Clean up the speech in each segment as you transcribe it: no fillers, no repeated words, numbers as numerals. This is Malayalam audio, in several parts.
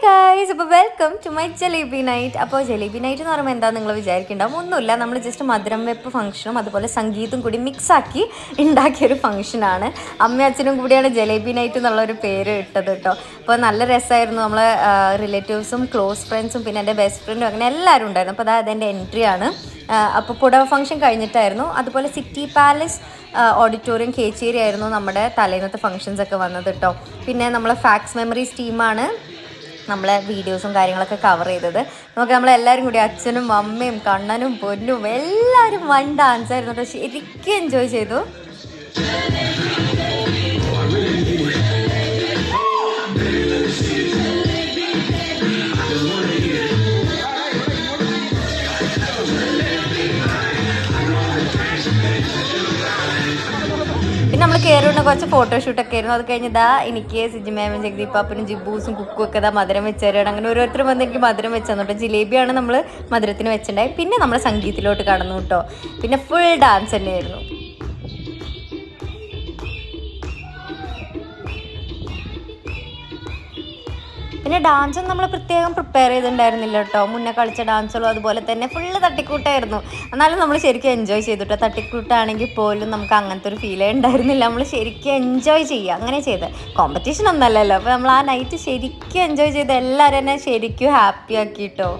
ഗൈസ്, അപ്പോൾ welcome to my jalebi night. അപ്പോൾ ജലേബി നൈറ്റ് എന്ന് പറയുമ്പോൾ എന്താ നിങ്ങൾ വിചാരിക്കേണ്ടാവും, ഒന്നുമില്ല, നമ്മൾ ജസ്റ്റ് മധുരം വെപ്പ് ഫംഗ്ഷനും അതുപോലെ സംഗീതം കൂടി മിക്സാക്കി ഉണ്ടാക്കിയൊരു ഫംഗ്ഷനാണ്. അമ്മയും അച്ഛനും കൂടിയാണ് ജലേബി നൈറ്റ് എന്നുള്ളൊരു പേര് ഇട്ടത് കേട്ടോ. അപ്പോൾ നല്ല രസമായിരുന്നു. നമ്മൾ റിലേറ്റീവ്സും ക്ലോസ് ഫ്രണ്ട്സും പിന്നെ എൻ്റെ ബെസ്റ്റ് ഫ്രണ്ടും അങ്ങനെ എല്ലാവരും ഉണ്ടായിരുന്നു. അപ്പോൾ അതായത് എൻ്റെ എൻട്രി ആണ്. അപ്പോൾ പുടവ ഫംഗ്ഷൻ കഴിഞ്ഞിട്ടായിരുന്നു. അതുപോലെ സിറ്റി പാലസ് ഓഡിറ്റോറിയം കേച്ചേരി ആയിരുന്നു നമ്മുടെ തലേന്നത്തെ ഫംഗ്ഷൻസൊക്കെ വന്നത് കേട്ടോ. പിന്നെ നമ്മളെ ഫാക്സ് മെമ്മറീസ് ടീമാണ് നമ്മളെ വീഡിയോസും കാര്യങ്ങളൊക്കെ കവർ ചെയ്തത്. നമുക്ക് നമ്മളെല്ലാവരും കൂടി അച്ഛനും അമ്മയും കണ്ണനും പൊന്നും എല്ലാവരും വൺ ഡാൻസ് ആയിരുന്നു കേട്ടോ. ശരിക്കും എൻജോയ് ചെയ്തു. പിന്നെ നമ്മൾ കയറുന്ന കുറച്ച് ഫോട്ടോഷൂട്ടൊക്കെ ആയിരുന്നു. അത് കഴിഞ്ഞ് എനിക്ക് സിജിമേമും ജഗദീപാപ്പനും ജിബൂസും കുക്കും ഒക്കെ മധുരം വെച്ച് തരാണ്. അങ്ങനെ ഓരോരുത്തരും വന്ന് എനിക്ക് മധുരം വെച്ച് തന്നു കേട്ടോ. ജിലേബിയാണ് നമ്മൾ മധുരത്തിന് വെച്ചിട്ടുണ്ടായി. പിന്നെ നമ്മൾ സംഗീതത്തിലോട്ട് കടന്നു കേട്ടോ. പിന്നെ ഫുൾ ഡാൻസ് തന്നെയായിരുന്നു. പിന്നെ ഡാൻസും നമ്മൾ പ്രത്യേകം പ്രിപ്പയർ ചെയ്തിട്ടുണ്ടായിരുന്നില്ല കേട്ടോ. മുന്നേ കളിച്ച ഡാൻസുകളും അതുപോലെ തന്നെ ഫുള്ള് തട്ടിക്കൂട്ടായിരുന്നു. എന്നാലും നമ്മൾ ശരിക്കും എൻജോയ് ചെയ്തു കേട്ടോ. തട്ടിക്കൂട്ടാണെങ്കിൽ പോലും നമുക്ക് അങ്ങനത്തെ ഒരു ഫീലേ ഉണ്ടായിരുന്നില്ല. നമ്മൾ ശരിക്കും എൻജോയ് ചെയ്യുക അങ്ങനെ ചെയ്ത്. കോമ്പറ്റീഷൻ ഒന്നല്ലല്ലോ. അപ്പോൾ നമ്മൾ ആ നൈറ്റ് ശരിക്കും എൻജോയ് ചെയ്ത് എല്ലാവരും എന്നെ ശരിക്കും ഹാപ്പി ആക്കി കേട്ടോ.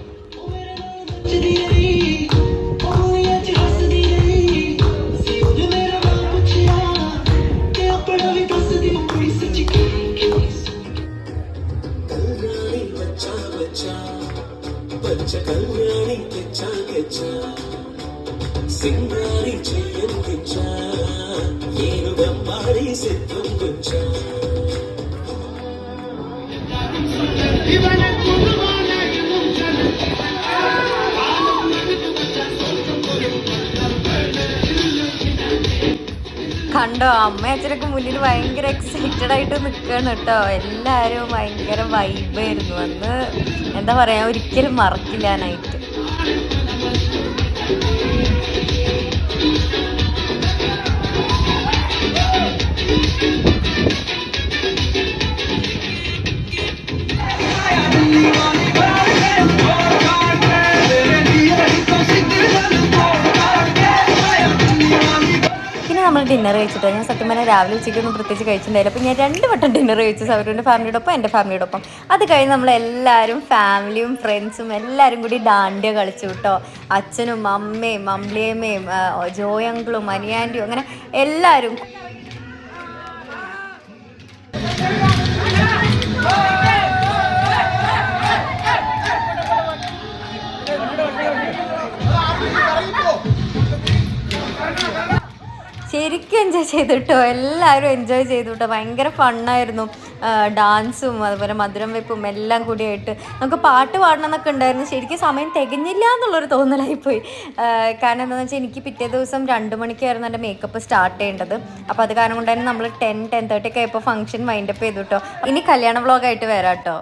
കണ്ടോ, അമ്മ അച്ഛനൊക്കെ മുന്നിൽ ഭയങ്കര എക്സൈറ്റഡ് ആയിട്ട് നിൽക്കുകയാണ് കേട്ടോ. എല്ലാവരും ഭയങ്കര വൈബായിരുന്നു. അന്ന് എന്താ പറയുക, ഒരിക്കലും മറക്കില്ല നൈറ്റ്. നമ്മൾ ഡിന്നർ കഴിച്ചിട്ടോ. ഞാൻ സത്യം പറഞ്ഞാൽ രാവിലെ ഉച്ചയ്ക്കൊന്നും പ്രത്യേകിച്ച് കഴിച്ചിട്ടുണ്ടായില്ല. അപ്പോൾ ഞാൻ 2 വട്ടം ഡിന്നർ കഴിച്ചു, അവരുടെ ഫാമിലിയോടൊപ്പം എൻ്റെ ഫാമിലിയോടൊപ്പം. അത് കഴിഞ്ഞ് നമ്മളെല്ലാവരും ഫാമിലിയും ഫ്രണ്ട്സും എല്ലാവരും കൂടി ഡാൻഡിയ കളിച്ചു കേട്ടോ. അച്ഛനും അമ്മയും അമ്പിളിയമ്മയും ജോയങ്കിളും അനിയാൻ്റിയും അങ്ങനെ എല്ലാവരും. ശരിക്കും എൻജോയ് ചെയ്തു കേട്ടോ. എല്ലാവരും എൻജോയ് ചെയ്തു കേട്ടോ. ഭയങ്കര ഫണ്ണായിരുന്നു. ഡാൻസും അതുപോലെ മധുരം വെപ്പും എല്ലാം കൂടിയായിട്ട് നമുക്ക് പാട്ട് പാടണം എന്നൊക്കെ ഉണ്ടായിരുന്നു. ശരിക്കും സമയം തികഞ്ഞില്ല എന്നുള്ളൊരു തോന്നലായിപ്പോയി. കാരണം എന്താണെന്ന് വെച്ചാൽ എനിക്ക് പിറ്റേ ദിവസം 2 മണിക്കായിരുന്നു എൻ്റെ മേക്കപ്പ് സ്റ്റാർട്ട് ചെയ്യേണ്ടത്. അപ്പോൾ അത് കാരണം കൊണ്ട് തന്നെ നമ്മൾ 10-10:30 ഒക്കെ ആയപ്പോൾ ഫംഗ്ഷൻ വൈൻഡപ്പ് ചെയ്തു കേട്ടോ. ഇനി കല്യാണ വ്ളോഗായിട്ട് വരാം കേട്ടോ.